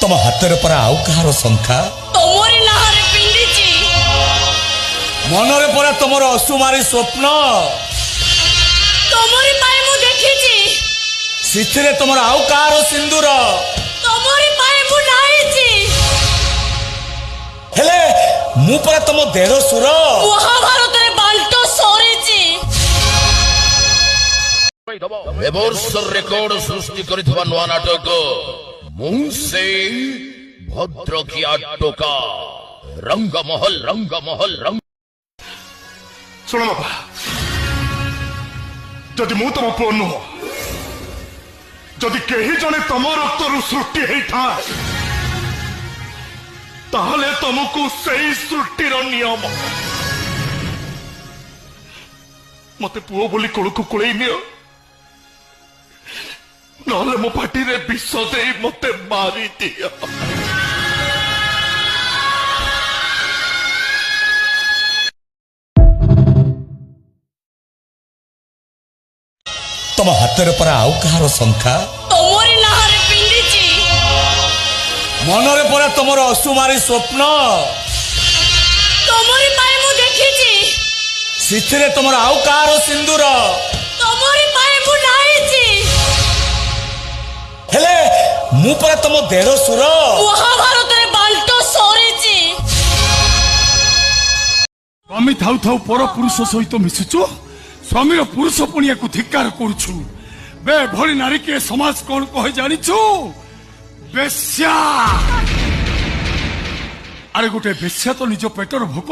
ତମ ହାତରେ ପରା ଆଉ କାହାର ଶଙ୍ଖା ତମରି ନାହରେ ପିନ୍ଧିଛି ମନରେ ପରା ତମର ଅସୁମାରୀ ସ୍ୱପ୍ନ ତମରି ପାଇଁ ମୁଁ ଦେଖିଛି ସେଥିରେ ତମର ଆଉ କାହାର ସିନ୍ଦୁର ତମରି ପାଇଁ ମୁଁ ନାହିଛି ହେଲେ ମୁଁ ପରା ତମ ଦେଢ଼ ସୁର ମହାଭାରତରେ ବାଣ୍ଟ ସରିଛି এবর্ষর রেকর্ড সৃষ্টি করিଥିବା ନୂଆ ନାଟକ ମୁଁ ସେ ଭଦ୍ରକିଆ ଟୋକା ରଙ୍ଗମହଲ ଶୁଣ ବାପା, ଯଦି ମୁଁ ତମ ପୁଅ ନୁହଁ, ଯଦି କେହି ଜଣେ ତମ ରକ୍ତରୁ ସୃଷ୍ଟି ହେଇଥାଏ ତାହେଲେ ତମକୁ ସେଇ ସୃଷ୍ଟିର ନିୟମ ମତେ ପୁଅ ବୋଲି କୋଳକୁ କୋଳେଇ ନିଅ, ନହେଲେ ମୋ ପାଟିରେ ବିଷ ଦେଇ ମତେ ମାରିଦିଅ। ତମ ହାତରେ ପରା ଆଉ କାହାର ଶଙ୍ଖା ତମରି ନାହରେ ପିନ୍ଧିଛି ମନରେ ପରା ତମର ଅସୁମାରୀ ସ୍ୱପ୍ନ ତମରି ପାଇଁ ମୁଁ ଦେଖିଛି ସେଥିରେ ତମର ଆଉ କାହାର ସିନ୍ଦୁର ତମରି ପାଇଁ ମୁଁ ନାହିଛି ହେଲେ ମୁଁ ପରା ତମ ଦେଢ଼ ସୁର ମହାଭାରତରେ ବାଣ୍ଟ ସରିଛି ସ୍ୱାମୀ ଥାଉ ଥାଉ ପର ପୁରୁଷ ସହିତ ମିଶୁଛୁ, ସ୍ୱାମୀର ପୁରୁଷ ପଣିଆକୁ ଧିକ୍କାର କରୁଛୁ। ବେ ଭଳି ନାରୀକେ ସମାଜ କଣ କହେ ଜାଣିଛୁ? ବେଶ୍ୟା। ଆରେ ଗୋଟେ ବେଶ୍ୟା ତ ନିଜ ପେଟର ଭୋକ